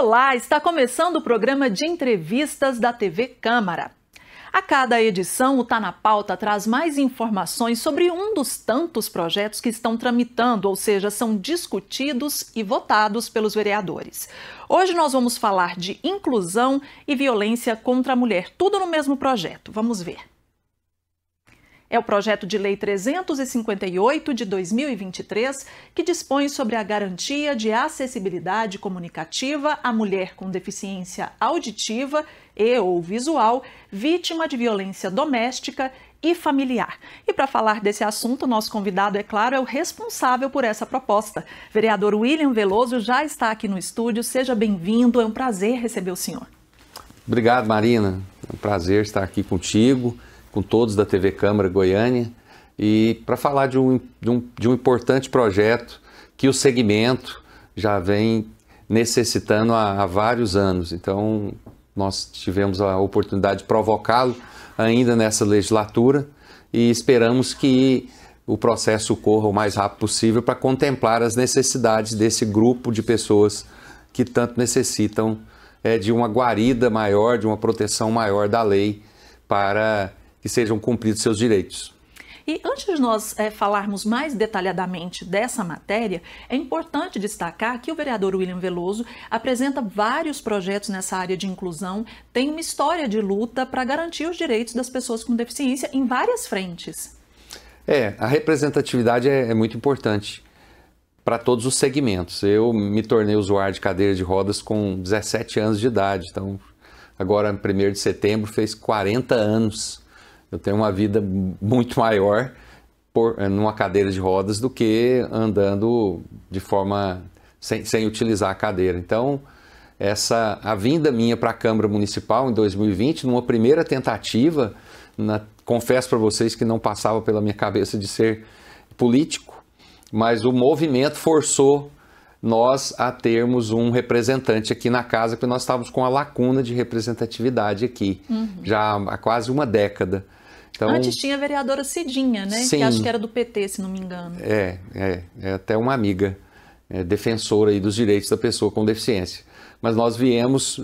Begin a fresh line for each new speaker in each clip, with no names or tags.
Olá, está começando o programa de entrevistas da TV Câmara. A cada edição, o Tá na Pauta traz mais informações sobre um dos tantos projetos que estão tramitando, ou seja, são discutidos e votados pelos vereadores. Hoje nós vamos falar de inclusão e violência contra a mulher, tudo no mesmo projeto. Vamos ver. É o projeto de lei 358 de 2023, que dispõe sobre a garantia de acessibilidade comunicativa à mulher com deficiência auditiva e ou visual, vítima de violência doméstica e familiar. E para falar desse assunto, nosso convidado, é claro, é o responsável por essa proposta. Vereador William Veloso já está aqui no estúdio. Seja bem-vindo, é um prazer receber o senhor.
Obrigado, Marina. É um prazer estar aqui contigo, com todos da TV Câmara Goiânia, e para falar de um importante projeto que o segmento já vem necessitando há vários anos. Então, nós tivemos a oportunidade de provocá-lo ainda nessa legislatura e esperamos que o processo corra o mais rápido possível para contemplar as necessidades desse grupo de pessoas que tanto necessitam de uma guarida maior, de uma proteção maior da lei para que sejam cumpridos seus direitos.
E antes de nós falarmos mais detalhadamente dessa matéria, é importante destacar que o vereador William Veloso apresenta vários projetos nessa área de inclusão, tem uma história de luta para garantir os direitos das pessoas com deficiência em várias frentes.
A representatividade é muito importante para todos os segmentos. Eu me tornei usuário de cadeira de rodas com 17 anos de idade, então agora, 1º de setembro, fez 40 anos. Eu tenho uma vida muito maior numa cadeira de rodas do que andando de forma sem utilizar a cadeira. Então, a vinda minha para a Câmara Municipal em 2020, numa primeira tentativa, confesso para vocês que não passava pela minha cabeça de ser político, mas o movimento forçou nós a termos um representante aqui na casa, porque nós estávamos com a lacuna de representatividade aqui, já há quase uma década. Então,
antes tinha a vereadora Cidinha, né?
Sim,
que acho que era do PT, se não me engano.
É até uma amiga defensora aí dos direitos da pessoa com deficiência. Mas nós viemos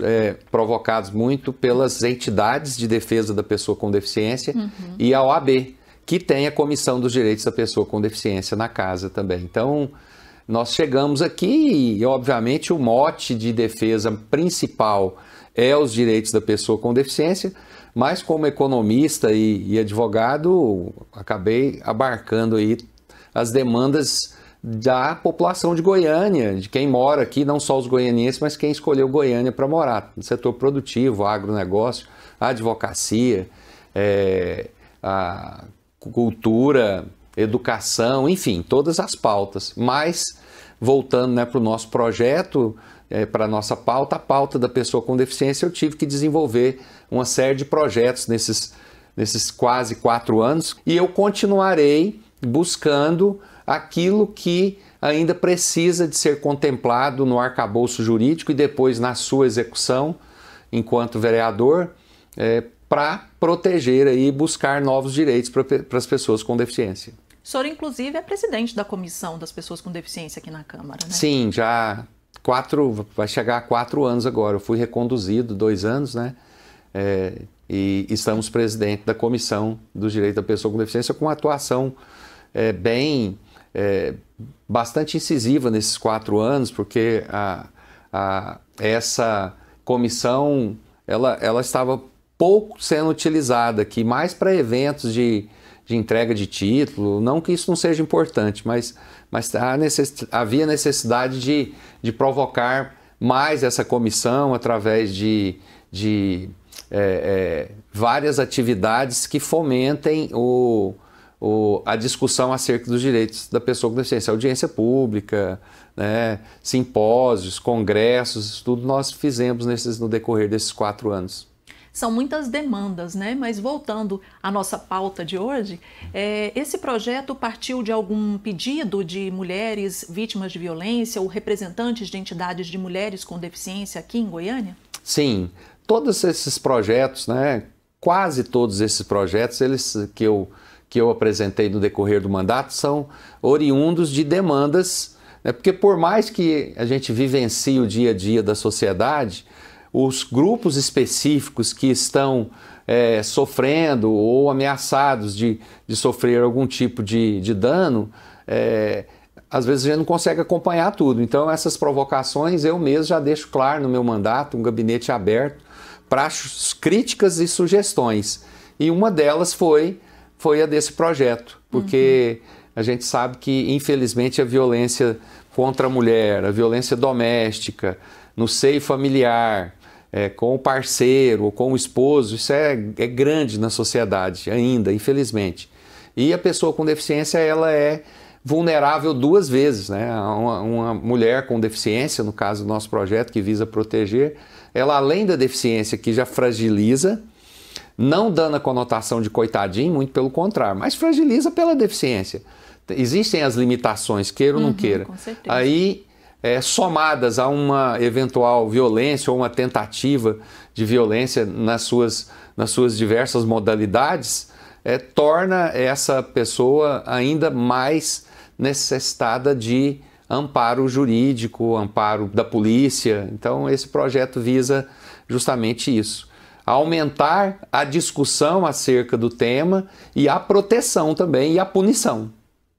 provocados muito pelas entidades de defesa da pessoa com deficiência e a OAB, que tem a Comissão dos Direitos da Pessoa com Deficiência na casa também. Então, nós chegamos aqui e, obviamente, o mote de defesa principal é os direitos da pessoa com deficiência, mas como economista e advogado, acabei abarcando aí as demandas da população de Goiânia, de quem mora aqui, não só os goianienses, mas quem escolheu Goiânia para morar, no setor produtivo, agronegócio, a advocacia, a cultura, educação, enfim, todas as pautas. Mas, voltando para o nosso projeto, para a nossa pauta, a pauta da pessoa com deficiência, eu tive que desenvolver uma série de projetos nesses quase 4 anos, e eu continuarei buscando aquilo que ainda precisa de ser contemplado no arcabouço jurídico e depois na sua execução enquanto vereador, para proteger e buscar novos direitos para as pessoas com deficiência.
O senhor, inclusive, é presidente da Comissão das Pessoas com Deficiência aqui na Câmara, né?
Sim, vai chegar a 4 anos agora. Eu fui reconduzido 2 anos, né? E estamos presidente da Comissão dos Direitos da Pessoa com Deficiência, com uma atuação bastante incisiva nesses 4 anos, porque essa comissão ela estava pouco sendo utilizada aqui, mais para eventos de entrega de título, não que isso não seja importante, mas havia necessidade de provocar mais essa comissão através de várias atividades que fomentem a discussão acerca dos direitos da pessoa com deficiência, audiência pública, né, simpósios, congressos, isso tudo nós fizemos no decorrer desses 4 anos.
São muitas demandas, né? Mas voltando à nossa pauta de hoje, esse projeto partiu de algum pedido de mulheres vítimas de violência ou representantes de entidades de mulheres com deficiência aqui em Goiânia?
Sim, todos esses projetos, né? Quase todos esses projetos, que eu apresentei no decorrer do mandato, são oriundos de demandas né? Porque por mais que a gente vivencie o dia a dia da sociedade, os grupos específicos que estão sofrendo ou ameaçados de sofrer algum tipo de dano, às vezes a gente não consegue acompanhar tudo. Então essas provocações eu mesmo já deixo claro no meu mandato, um gabinete aberto para críticas e sugestões. E uma delas foi a desse projeto, porque a gente sabe que infelizmente a violência contra a mulher, a violência doméstica, no seio familiar, com o parceiro ou com o esposo, isso é grande na sociedade ainda, infelizmente. E a pessoa com deficiência, ela é vulnerável duas vezes, né? Uma mulher com deficiência, no caso do nosso projeto que visa proteger, ela além da deficiência que já fragiliza, não dando a conotação de coitadinho, muito pelo contrário, mas fragiliza pela deficiência. Existem as limitações, queira ou não queira.
Com certeza.
Aí, somadas a uma eventual violência ou uma tentativa de violência nas suas diversas modalidades, torna essa pessoa ainda mais necessitada de amparo jurídico, amparo da polícia. Então, esse projeto visa justamente isso. Aumentar a discussão acerca do tema e a proteção também e a punição.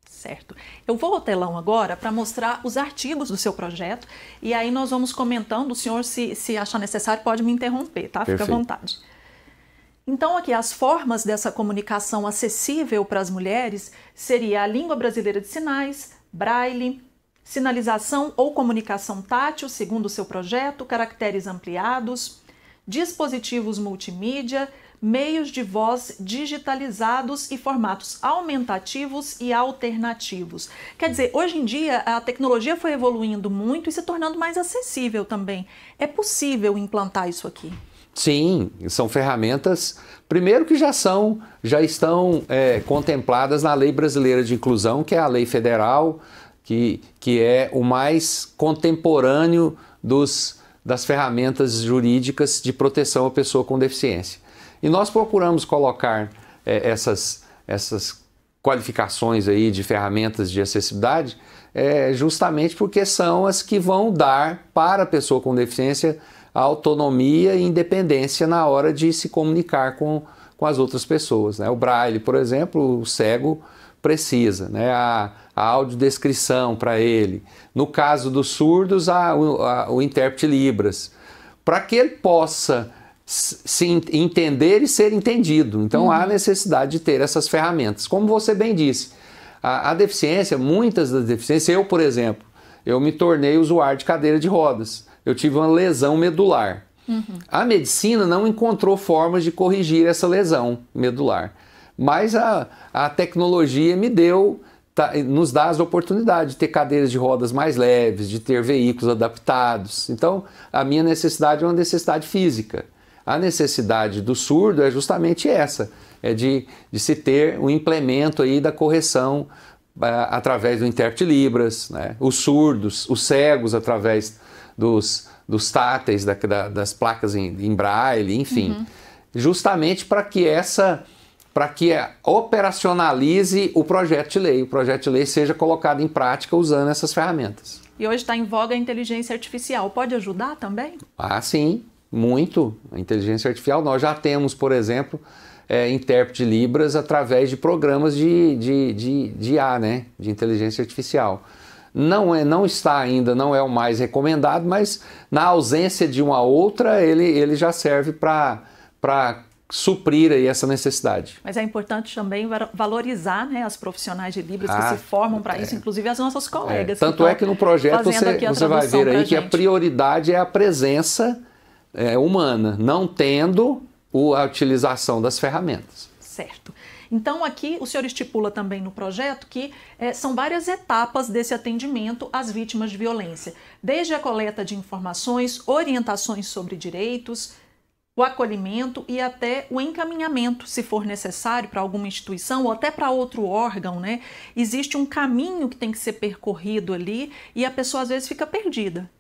Certo. Eu vou ao telão agora para mostrar os artigos do seu projeto e aí nós vamos comentando. O senhor, se achar necessário, pode me interromper, tá? Fica à vontade. Então, aqui, as formas dessa comunicação acessível para as mulheres seria a língua brasileira de sinais, braille, sinalização ou comunicação tátil, segundo o seu projeto, caracteres ampliados, dispositivos multimídia, meios de voz digitalizados e formatos aumentativos e alternativos. Quer dizer, hoje em dia a tecnologia foi evoluindo muito e se tornando mais acessível também. É possível implantar isso aqui?
Sim, são ferramentas, primeiro que já estão contempladas na Lei Brasileira de Inclusão, que é a lei federal, que é o mais contemporâneo das ferramentas jurídicas de proteção à pessoa com deficiência. E nós procuramos colocar essas qualificações aí de ferramentas de acessibilidade justamente porque são as que vão dar para a pessoa com deficiência autonomia e independência na hora de se comunicar com as outras pessoas, né? O braille, por exemplo, o cego precisa, né? A audiodescrição para ele. No caso dos surdos, o intérprete Libras, para que ele possa se entender e ser entendido. Então há necessidade de ter essas ferramentas. Como você bem disse, a deficiência, muitas das deficiências, eu, por exemplo, eu me tornei usuário de cadeira de rodas. Eu tive uma lesão medular. A medicina não encontrou formas de corrigir essa lesão medular. Mas a tecnologia nos dá as oportunidades de ter cadeiras de rodas mais leves, de ter veículos adaptados. Então, a minha necessidade é uma necessidade física. A necessidade do surdo é justamente essa, de se ter um implemento aí da correção através do intérprete Libras, né? Os surdos, os cegos através dos táteis, das placas em braille, enfim. Justamente para que operacionalize o projeto de lei. O projeto de lei seja colocado em prática usando essas ferramentas.
E hoje está em voga a inteligência artificial. Pode ajudar também?
Ah, sim, muito. A inteligência artificial, nós já temos, por exemplo, intérprete de Libras através de programas de IA, né? De inteligência artificial. Não está ainda, não é o mais recomendado, mas na ausência de uma outra, ele já serve para suprir aí essa necessidade.
Mas é importante também valorizar, né, as profissionais de Libras que se formam para isso, inclusive as nossas colegas.
Tanto é que no projeto você vai ver aí que a prioridade é a presença humana, não tendo a utilização das ferramentas.
Certo. Então aqui o senhor estipula também no projeto que são várias etapas desse atendimento às vítimas de violência, desde a coleta de informações, orientações sobre direitos, o acolhimento e até o encaminhamento, se for necessário, para alguma instituição ou até para outro órgão, né? Existe um caminho que tem que ser percorrido ali e a pessoa às vezes fica perdida.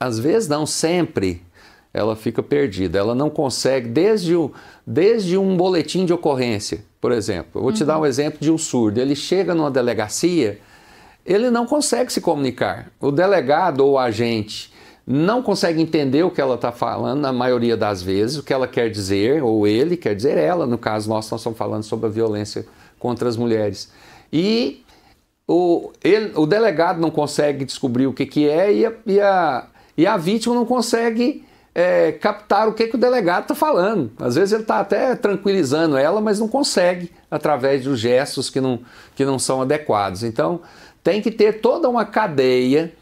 Às vezes não, sempre ela fica perdida, ela não consegue, desde um boletim de ocorrência, por exemplo. Eu vou te dar um exemplo de um surdo. Ele chega numa delegacia ele não consegue se comunicar. O delegado ou o agente não consegue entender o que ela está falando, na maioria das vezes, o que ela quer dizer, ou ele quer dizer ela, no caso nós estamos falando sobre a violência contra as mulheres. E o delegado não consegue descobrir o que é e a vítima não consegue captar o que o delegado está falando. Às vezes ele está até tranquilizando ela, mas não consegue através dos gestos que não são adequados. Então tem que ter toda uma cadeia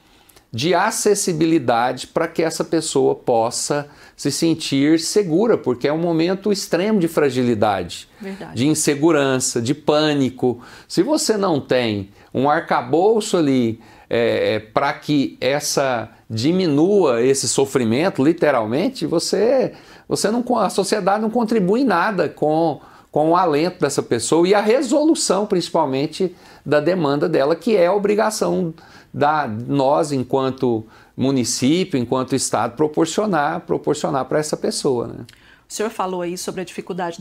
de acessibilidade para que essa pessoa possa se sentir segura, porque é um momento extremo de fragilidade,
verdade,
de insegurança, de pânico. Se você não tem um arcabouço ali para que diminua esse sofrimento, literalmente, a sociedade não contribui em nada com o alento dessa pessoa e a resolução, principalmente, da demanda dela, que é a obrigação nós, enquanto município, enquanto Estado, proporcionar para essa pessoa, né?
O senhor falou aí sobre a dificuldade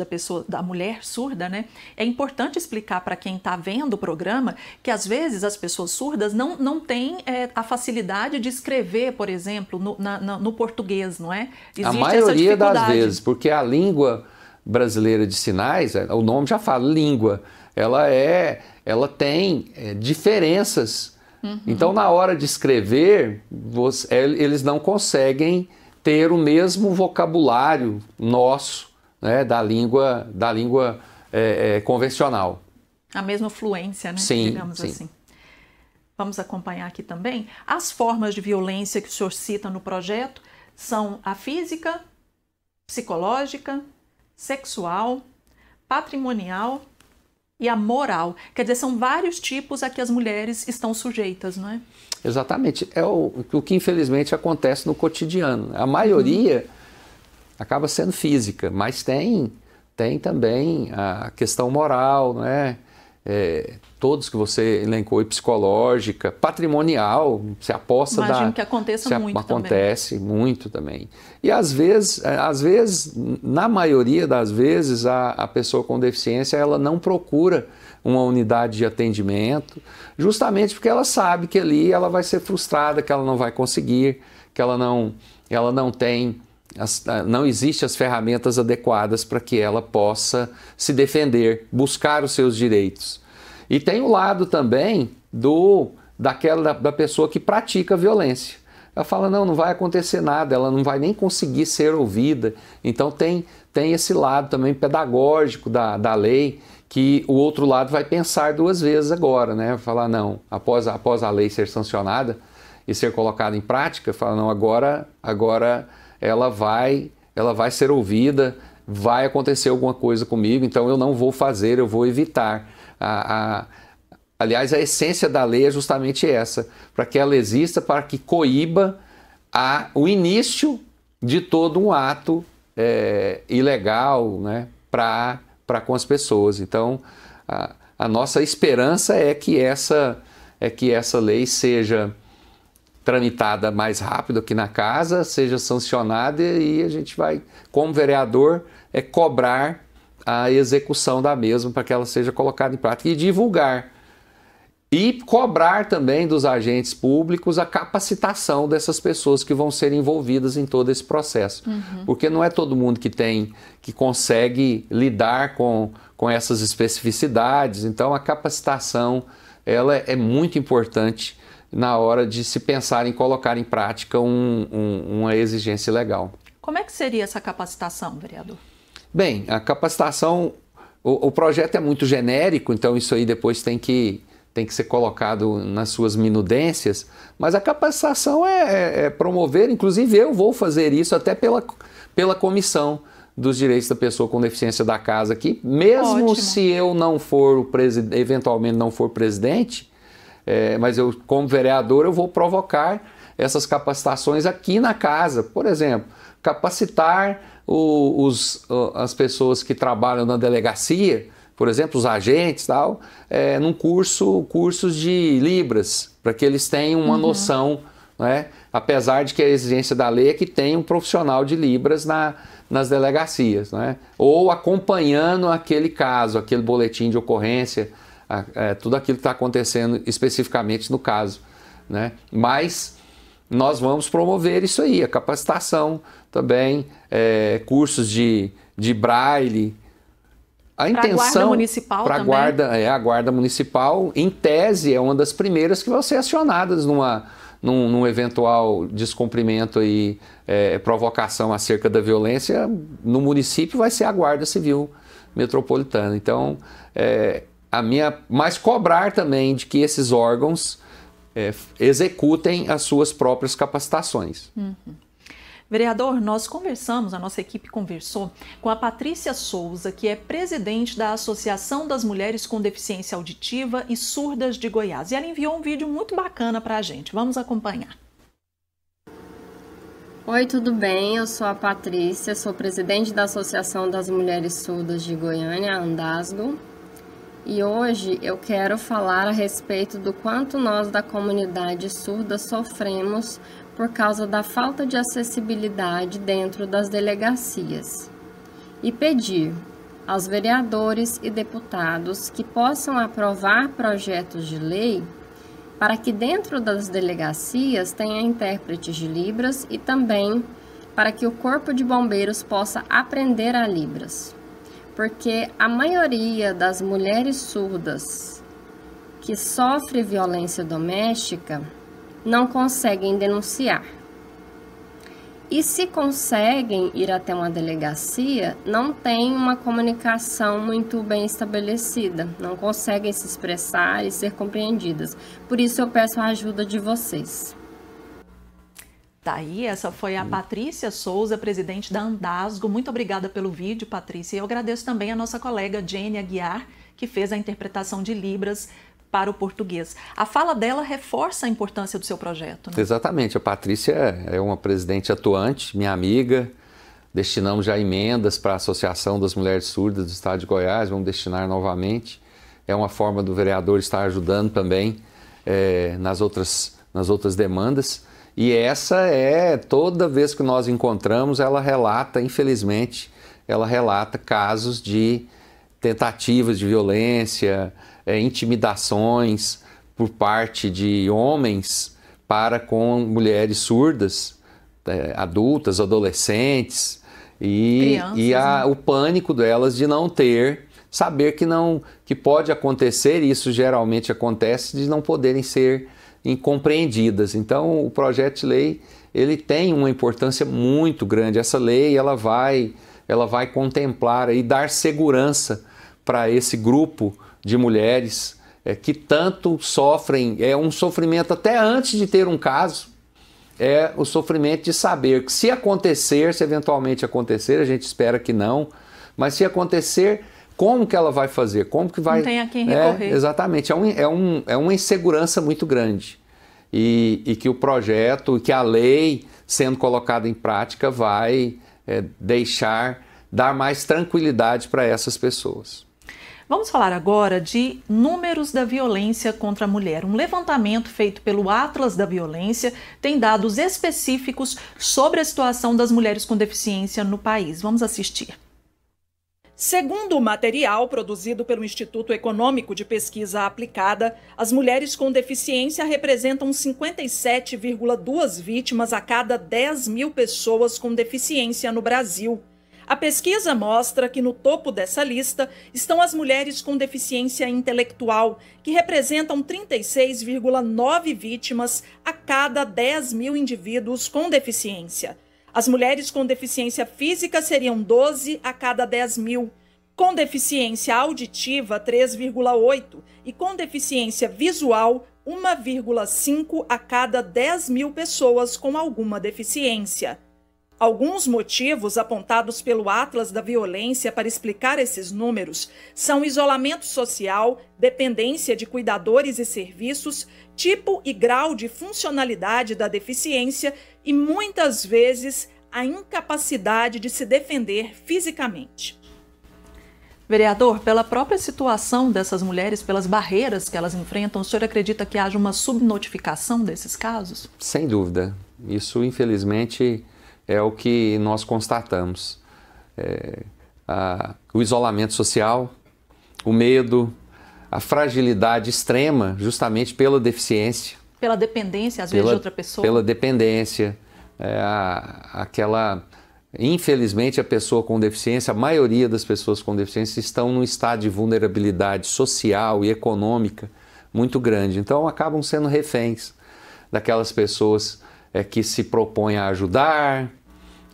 da mulher surda, né? É importante explicar para quem está vendo o programa que às vezes as pessoas surdas não têm a facilidade de escrever, por exemplo, no português, não é?
Existe a maioria das vezes, porque a língua brasileira de sinais, o nome já fala, língua, ela tem diferenças. Uhum. Então, na hora de escrever, eles não conseguem ter o mesmo vocabulário nosso, né, da língua convencional.
A mesma fluência, né?
Sim,
digamos
sim.
assim. Vamos acompanhar aqui também. As formas de violência que o senhor cita no projeto são a física, psicológica, sexual, patrimonial e a moral. Quer dizer, são vários tipos a que as mulheres estão sujeitas, não é?
Exatamente. É o que infelizmente acontece no cotidiano. A maioria acaba sendo física, mas tem também a questão moral, não é? Todos que você elencou, psicológica, patrimonial, se aposta
Imagino que aconteça muito
acontece também. Muito também. E às vezes, na maioria das vezes, a pessoa com deficiência ela não procura uma unidade de atendimento, justamente porque ela sabe que ali ela vai ser frustrada, que ela não vai conseguir, que ela não tem, não existem as ferramentas adequadas para que ela possa se defender, buscar os seus direitos. E tem o lado também da pessoa que pratica violência. Ela fala, não vai acontecer nada, ela não vai nem conseguir ser ouvida. Então tem esse lado também pedagógico da lei, que o outro lado vai pensar duas vezes agora, né? Falar, não, após a lei ser sancionada e ser colocada em prática, fala, não, agora ela vai ser ouvida, vai acontecer alguma coisa comigo, então eu não vou fazer, eu vou evitar. Aliás, a essência da lei é justamente essa, para que ela exista, para que coíba o início de todo um ato ilegal, né, para com as pessoas. Então, a nossa esperança é que essa lei seja tramitada mais rápido aqui na casa, seja sancionada e a gente vai, como vereador, cobrar a execução da mesma para que ela seja colocada em prática e divulgar. E cobrar também dos agentes públicos a capacitação dessas pessoas que vão ser envolvidas em todo esse processo. Uhum. Porque não é todo mundo que consegue lidar com essas especificidades. Então a capacitação ela é muito importante na hora de se pensar em colocar em prática uma exigência legal.
Como é que seria essa capacitação, vereador?
Bem, a capacitação, o projeto é muito genérico, então isso aí depois tem que ser colocado nas suas minudências, mas a capacitação é promover, inclusive eu vou fazer isso até pela comissão dos direitos da pessoa com deficiência da casa aqui, mesmo Ótimo. Se eu não for eventualmente não for presidente, mas eu como vereador eu vou provocar essas capacitações aqui na casa, por exemplo, capacitar as pessoas que trabalham na delegacia, por exemplo, os agentes, num cursos de Libras, para que eles tenham uma noção, né? Apesar de que a exigência da lei é que tenha um profissional de Libras nas delegacias, né? Ou acompanhando aquele caso, aquele boletim de ocorrência, tudo aquilo que está acontecendo especificamente no caso, né? Mas nós vamos promover isso aí, a capacitação também, cursos de braille. A intenção
para a guarda municipal
para
também.
A guarda municipal, em tese, é uma das primeiras que vão ser acionadas num eventual descumprimento e provocação acerca da violência no município, vai ser a Guarda Civil Metropolitana. Então, mas cobrar também de que esses órgãos executem as suas próprias capacitações.
Uhum. Vereador, a nossa equipe conversou com a Patrícia Souza, que é presidente da Associação das Mulheres com Deficiência Auditiva e Surdas de Goiás. E ela enviou um vídeo muito bacana para a gente. Vamos acompanhar.
Oi, tudo bem? Eu sou a Patrícia, sou presidente da Associação das Mulheres Surdas de Goiânia, a Andasgo. E hoje eu quero falar a respeito do quanto nós da comunidade surda sofremos por causa da falta de acessibilidade dentro das delegacias. E pedir aos vereadores e deputados que possam aprovar projetos de lei para que dentro das delegacias tenha intérpretes de Libras e também para que o Corpo de Bombeiros possa aprender a Libras. Porque a maioria das mulheres surdas que sofrem violência doméstica não conseguem denunciar. E se conseguem ir até uma delegacia, não tem uma comunicação muito bem estabelecida, não conseguem se expressar e ser compreendidas. Por isso eu peço a ajuda de vocês.
Daí, essa foi a Patrícia Souza, presidente da Andasgo. Muito obrigada pelo vídeo, Patrícia. E eu agradeço também a nossa colega Jenny Aguiar, que fez a interpretação de Libras para o português. A fala dela reforça a importância do seu projeto, né?
Exatamente. A Patrícia é uma presidente atuante, minha amiga. Destinamos já emendas para a Associação das Mulheres Surdas do Estado de Goiás, vamos destinar novamente. É uma forma do vereador estar ajudando também nas outras demandas. E essa toda vez que nós encontramos, ela relata, infelizmente, casos de tentativas de violência, intimidações por parte de homens para com mulheres surdas, adultas, adolescentes, o pânico delas de não saber que pode acontecer, e isso geralmente acontece, de não poderem ser incompreendidas. Então, o projeto de lei ele tem uma importância muito grande. Essa lei ela vai contemplar e dar segurança para esse grupo de mulheres que tanto sofrem, um sofrimento até antes de ter um caso, o sofrimento de saber que se eventualmente acontecer, a gente espera que não, mas se acontecer, como que ela vai fazer? Como que vai...
Não tem a quem recorrer.
Exatamente, é uma insegurança muito grande. E que o projeto, que a lei sendo colocada em prática vai dar mais tranquilidade para essas pessoas.
Vamos falar agora de números da violência contra a mulher. Um levantamento feito pelo Atlas da Violência tem dados específicos sobre a situação das mulheres com deficiência no país. Vamos assistir. Segundo o material produzido pelo Instituto Econômico de Pesquisa Aplicada, as mulheres com deficiência representam 57,2 vítimas a cada 10 mil pessoas com deficiência no Brasil. A pesquisa mostra que no topo dessa lista estão as mulheres com deficiência intelectual, que representam 36,9 vítimas a cada 10 mil indivíduos com deficiência. As mulheres com deficiência física seriam 12 a cada 10 mil, com deficiência auditiva 3,8 e com deficiência visual 1,5 a cada 10 mil pessoas com alguma deficiência. Alguns motivos apontados pelo Atlas da Violência para explicar esses números são isolamento social, dependência de cuidadores e serviços, tipo e grau de funcionalidade da deficiência e, muitas vezes, a incapacidade de se defender fisicamente. Vereador, pela própria situação dessas mulheres, pelas barreiras que elas enfrentam, o senhor acredita que haja uma subnotificação desses casos?
Sem dúvida. Isso, infelizmente, é o que nós constatamos. O isolamento social, o medo, a fragilidade extrema justamente pela deficiência.
Pela dependência, às vezes, de outra pessoa.
Pela dependência, infelizmente a pessoa com deficiência, a maioria das pessoas com deficiência estão num estado de vulnerabilidade social e econômica muito grande, então acabam sendo reféns daquelas pessoas que se propõem a ajudar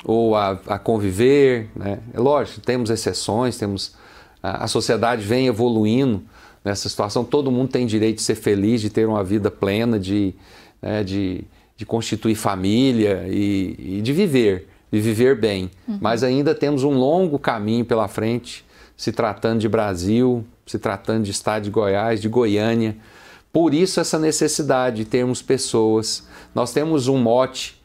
ou a conviver, né? É lógico, temos exceções, a sociedade vem evoluindo nessa situação, todo mundo tem direito de ser feliz, de ter uma vida plena, de constituir família e de viver bem. Mas ainda temos um longo caminho pela frente, se tratando de Brasil, se tratando de estado de Goiás, de Goiânia. Por isso essa necessidade de termos pessoas. Nós temos um mote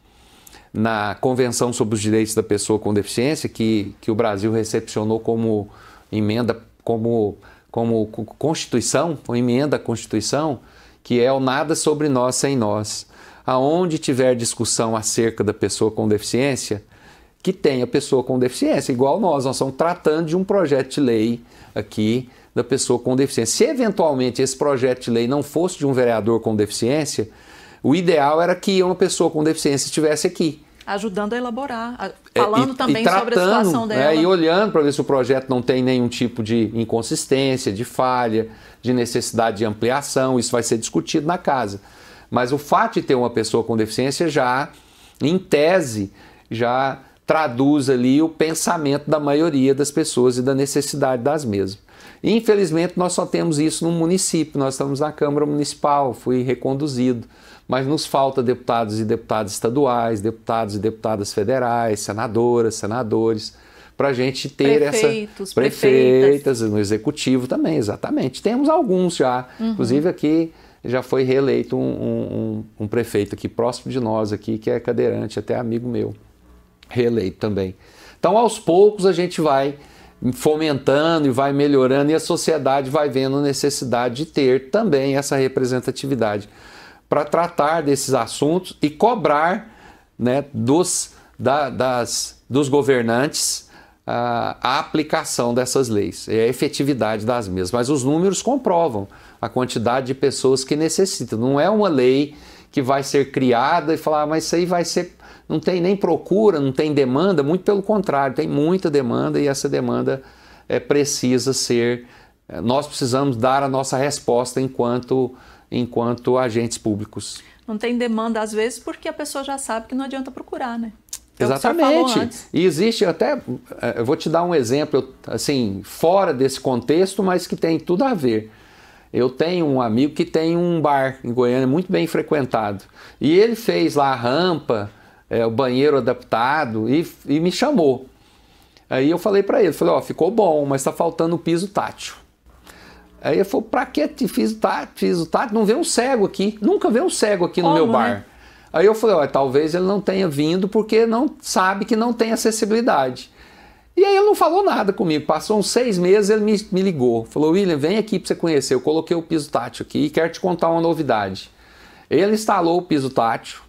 na Convenção sobre os Direitos da Pessoa com Deficiência, que o Brasil recepcionou como emenda, como Constituição, uma emenda à Constituição, que é o nada sobre nós sem nós. Aonde tiver discussão acerca da pessoa com deficiência, que tenha pessoa com deficiência, igual nós estamos tratando de um projeto de lei aqui da pessoa com deficiência. Se eventualmente esse projeto de lei não fosse de um vereador com deficiência, o ideal era que uma pessoa com deficiência estivesse aqui.
Ajudando a elaborar, falando também
tratando,
sobre a situação dela.
E olhando para ver se o projeto não tem nenhum tipo de inconsistência, de falha, de necessidade de ampliação, isso vai ser discutido na casa. Mas o fato de ter uma pessoa com deficiência já, em tese, já traduz ali o pensamento da maioria das pessoas e da necessidade das mesmas. E, infelizmente, nós só temos isso no município, nós estamos na Câmara Municipal, fui reconduzido, mas nos falta deputados e deputadas estaduais, deputados e deputadas federais, senadoras, senadores, para a gente ter prefeitas no executivo também, exatamente. Temos alguns já, inclusive aqui já foi reeleito um prefeito aqui próximo de nós aqui, que é cadeirante, até amigo meu, reeleito também. Então, aos poucos a gente vai fomentando e vai melhorando e a sociedade vai vendo a necessidade de ter também essa representatividade para tratar desses assuntos e cobrar, né, dos governantes a aplicação dessas leis e a efetividade das mesmas. Mas os números comprovam a quantidade de pessoas que necessitam. Não é uma lei que vai ser criada e falar, mas isso aí vai ser... Não tem nem procura, não tem demanda, muito pelo contrário, tem muita demanda e essa demanda precisa ser... Nós precisamos dar a nossa resposta enquanto agentes públicos.
Não tem demanda às vezes porque a pessoa já sabe que não adianta procurar, né?
Exatamente. E existe até, eu vou te dar um exemplo, assim, fora desse contexto, mas que tem tudo a ver. Eu tenho um amigo que tem um bar em Goiânia muito bem frequentado. E ele fez lá a rampa, o banheiro adaptado e me chamou. Aí eu falei para ele, falei, ficou bom, mas está faltando o piso tátil. Aí ele falou, pra que fiz o tátil? Não vê um cego aqui, nunca vê um cego aqui no meu bar. Né? Aí eu falei, talvez ele não tenha vindo porque não sabe que não tem acessibilidade. E aí ele não falou nada comigo, passou uns 6 meses, ele me ligou, falou, William, vem aqui para você conhecer, eu coloquei o piso tátil aqui e quero te contar uma novidade. Ele instalou o piso tátil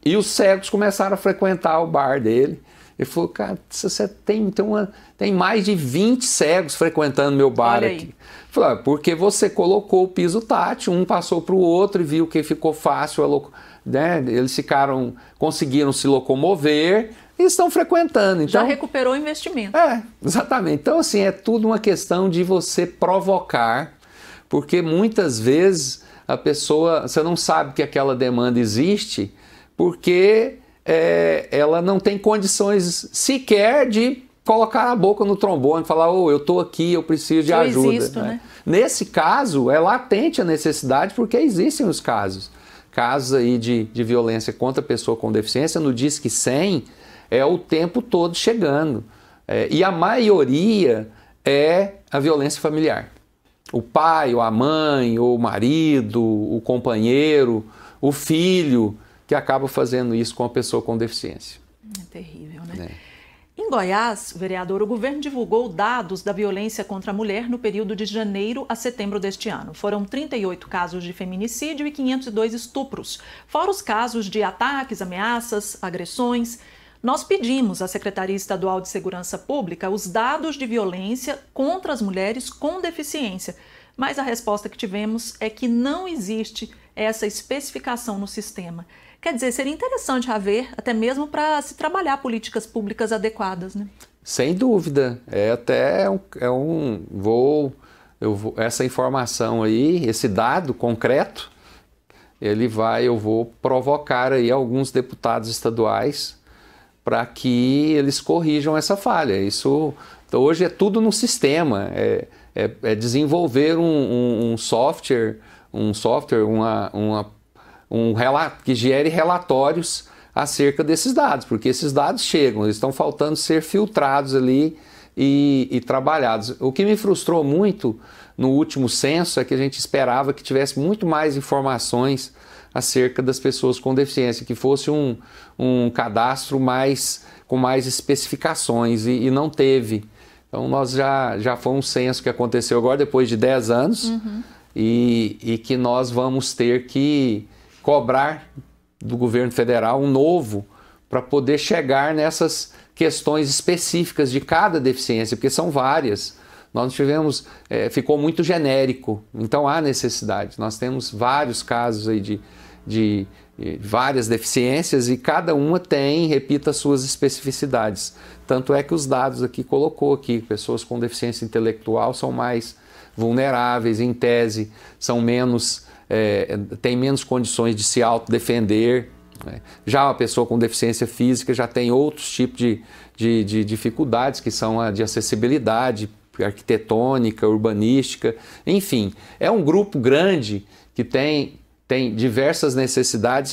e os cegos começaram a frequentar o bar dele. Ele falou, cara, você tem mais de 20 cegos frequentando meu bar aqui. Falei, porque você colocou o piso tátil, um passou para o outro e viu que ficou fácil, né? Eles conseguiram se locomover e estão frequentando. Então,
já recuperou o investimento.
Exatamente. Então, assim, é tudo uma questão de você provocar, porque muitas vezes a pessoa, você não sabe que aquela demanda existe, porque ela não tem condições sequer de colocar a boca no trombone e falar, eu estou aqui, eu preciso de ajuda.
Existo, né?
Nesse caso, é latente a necessidade, porque existem os casos aí de violência contra a pessoa com deficiência, no Disque 100, é o tempo todo chegando. E a maioria é a violência familiar. O pai, ou a mãe, ou o marido, o companheiro, o filho, que acaba fazendo isso com a pessoa com deficiência.
É terrível, né? Em Goiás, vereador, o governo divulgou dados da violência contra a mulher no período de janeiro a setembro deste ano. Foram 38 casos de feminicídio e 502 estupros, fora os casos de ataques, ameaças, agressões. Nós pedimos à Secretaria Estadual de Segurança Pública os dados de violência contra as mulheres com deficiência, mas a resposta que tivemos é que não existe essa especificação no sistema. Quer dizer, seria interessante haver, até mesmo para se trabalhar políticas públicas adequadas, né?
Sem dúvida. Essa informação aí, esse dado concreto, eu vou provocar aí alguns deputados estaduais para que eles corrijam essa falha. Isso, então, hoje é tudo no sistema, desenvolver um software que gere relatórios acerca desses dados, porque esses dados chegam, eles estão faltando ser filtrados ali e trabalhados. O que me frustrou muito no último censo é que a gente esperava que tivesse muito mais informações acerca das pessoas com deficiência, que fosse um cadastro com mais especificações, e não teve. Então já foi um censo que aconteceu agora depois de 10 anos, e que nós vamos ter que cobrar do governo federal um novo para poder chegar nessas questões específicas de cada deficiência, porque são várias. Nós tivemos, ficou muito genérico, então há necessidade. Nós temos vários casos aí de várias deficiências, e cada uma repita as suas especificidades. Tanto é que os dados aqui colocou aqui, pessoas com deficiência intelectual são mais vulneráveis, em tese, têm menos condições de se autodefender. Já a pessoa com deficiência física já tem outros tipos de dificuldades, que são a de acessibilidade, arquitetônica, urbanística, enfim. É um grupo grande que tem diversas necessidades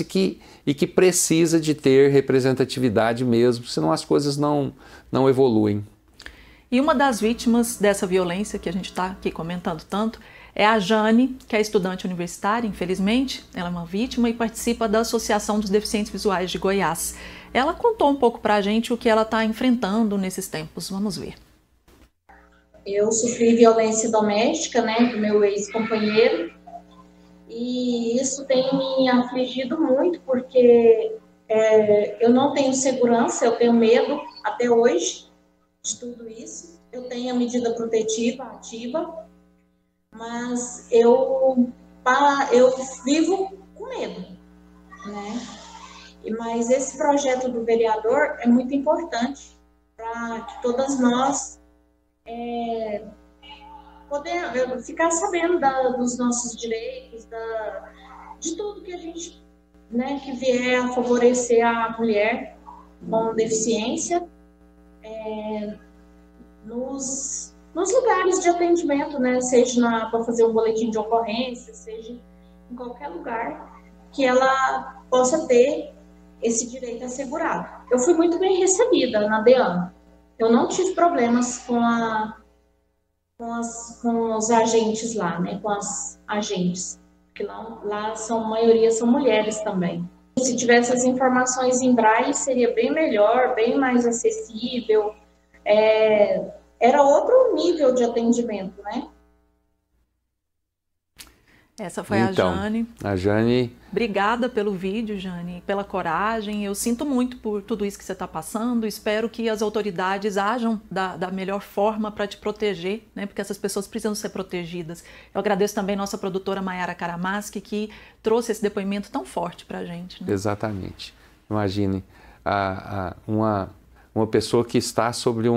e que precisa de ter representatividade mesmo, senão as coisas não evoluem.
E uma das vítimas dessa violência que a gente está aqui comentando tanto é a Jane, que é estudante universitária, infelizmente. Ela é uma vítima e participa da Associação dos Deficientes Visuais de Goiás. Ela contou um pouco para a gente o que ela está enfrentando nesses tempos. Vamos ver.
Eu sofri violência doméstica, do meu ex-companheiro, e isso tem me afligido muito, porque eu não tenho segurança, eu tenho medo até hoje de tudo isso. Eu tenho a medida protetiva ativa, mas eu vivo com medo, Mas esse projeto do vereador é muito importante para que todas nós poder ficar sabendo dos nossos direitos, de tudo que a gente, que vier a favorecer a mulher com deficiência, nos lugares de atendimento, seja para fazer um boletim de ocorrência, seja em qualquer lugar, que ela possa ter esse direito assegurado. Eu fui muito bem recebida na DEAN. Eu não tive problemas com os agentes lá, com as agentes, porque lá a maioria são mulheres também. Se tivesse as informações em braille, seria bem melhor, bem mais acessível. Era outro nível de atendimento,
Essa foi a Jane.
A Jane...
Obrigada pelo vídeo, Jane, pela coragem. Eu sinto muito por tudo isso que você está passando. Espero que as autoridades ajam da melhor forma para te proteger, porque essas pessoas precisam ser protegidas. Eu agradeço também a nossa produtora Mayara Karamaski, que trouxe esse depoimento tão forte para a gente.
Exatamente. Imagine, uma pessoa que está sobre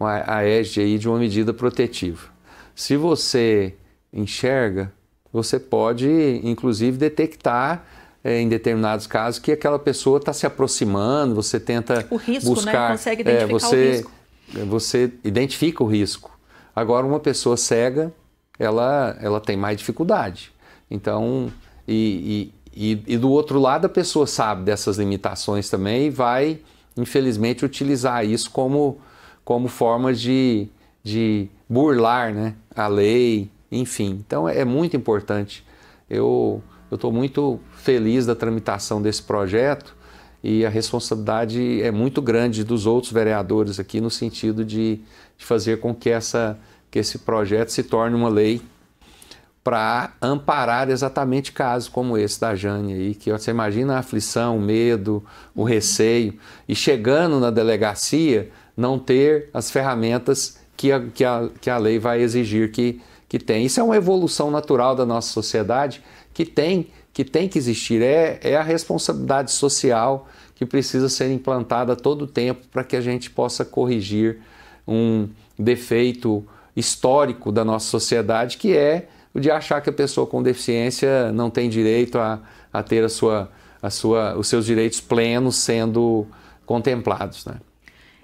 a égide aí de uma medida protetiva. Se você enxerga, você pode, inclusive, detectar, em determinados casos, que aquela pessoa está se aproximando, você tenta
o risco,
buscar...
Consegue identificar o risco.
Você identifica o risco. Agora, uma pessoa cega, ela tem mais dificuldade. Então, e do outro lado, a pessoa sabe dessas limitações também e vai, infelizmente, utilizar isso como forma de burlar, a lei. Enfim, então é muito importante. Eu estou muito feliz da tramitação desse projeto, e a responsabilidade é muito grande dos outros vereadores aqui, no sentido de fazer com que esse projeto se torne uma lei para amparar exatamente casos como esse da Jane aí, que você imagina a aflição, o medo, o receio, e chegando na delegacia não ter as ferramentas que a lei vai exigir que que tem. Isso é uma evolução natural da nossa sociedade que tem que existir. É a responsabilidade social que precisa ser implantada a todo tempo para que a gente possa corrigir um defeito histórico da nossa sociedade, que é o de achar que a pessoa com deficiência não tem direito a ter os seus direitos plenos sendo contemplados, né?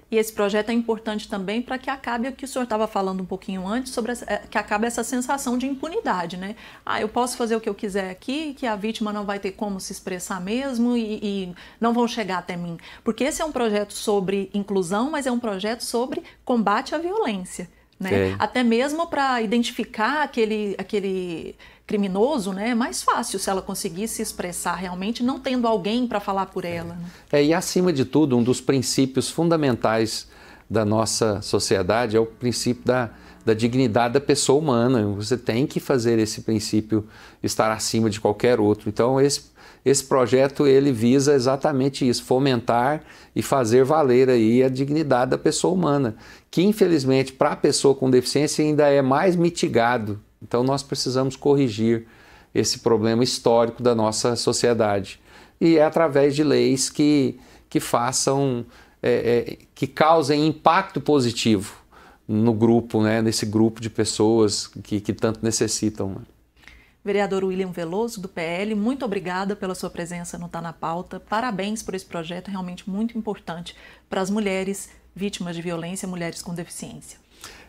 E esse projeto é importante também para que acabe o que o senhor estava falando um pouquinho antes, sobre que acabe essa sensação de impunidade, né? Eu posso fazer o que eu quiser aqui, que a vítima não vai ter como se expressar mesmo e não vão chegar até mim. Porque esse é um projeto sobre inclusão, mas é um projeto sobre combate à violência, né? Até mesmo para identificar aquele criminoso, né? É mais fácil se ela conseguir se expressar realmente, não tendo alguém para falar por ela. Né?
E acima de tudo, um dos princípios fundamentais da nossa sociedade é o princípio da dignidade da pessoa humana. Você tem que fazer esse princípio estar acima de qualquer outro. Então esse projeto ele visa exatamente isso, fomentar e fazer valer aí a dignidade da pessoa humana, que infelizmente para a pessoa com deficiência ainda é mais mitigado. Então nós precisamos corrigir esse problema histórico da nossa sociedade. E é através de leis que façam, que causem impacto positivo no grupo, né, nesse grupo de pessoas que tanto necessitam. Né?
Vereador William Veloso, do PL, muito obrigada pela sua presença no Tá na Pauta. Parabéns por esse projeto, realmente muito importante para as mulheres vítimas de violência, mulheres com deficiência.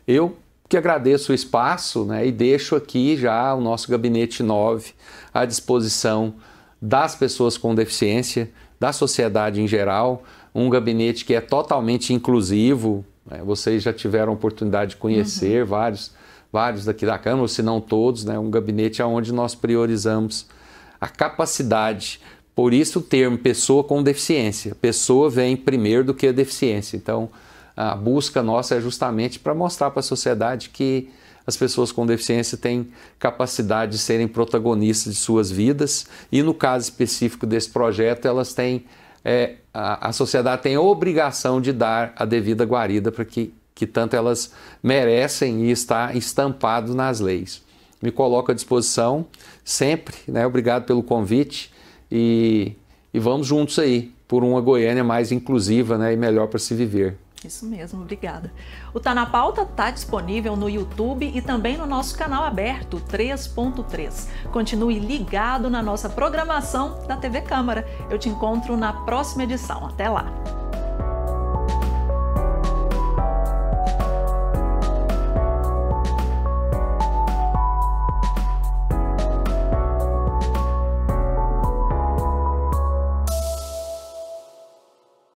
Eu que agradeço o espaço, né, e deixo aqui já o nosso Gabinete 9 à disposição das pessoas com deficiência, da sociedade em geral, um gabinete que é totalmente inclusivo, né, vocês já tiveram a oportunidade de conhecer vários daqui da Câmara, se não todos, né, um gabinete onde nós priorizamos a capacidade, por isso o termo pessoa com deficiência, pessoa vem primeiro do que a deficiência, então a busca nossa é justamente para mostrar para a sociedade que as pessoas com deficiência têm capacidade de serem protagonistas de suas vidas e no caso específico desse projeto elas têm, a sociedade tem a obrigação de dar a devida guarida para que tanto elas merecem e está estampado nas leis. Me coloco à disposição sempre, né? Obrigado pelo convite e vamos juntos aí por uma Goiânia mais inclusiva, né? E melhor para se viver.
Isso mesmo, obrigada. O Tá na Pauta está disponível no YouTube e também no nosso canal aberto 3.3. Continue ligado na nossa programação da TV Câmara. Eu te encontro na próxima edição. Até lá!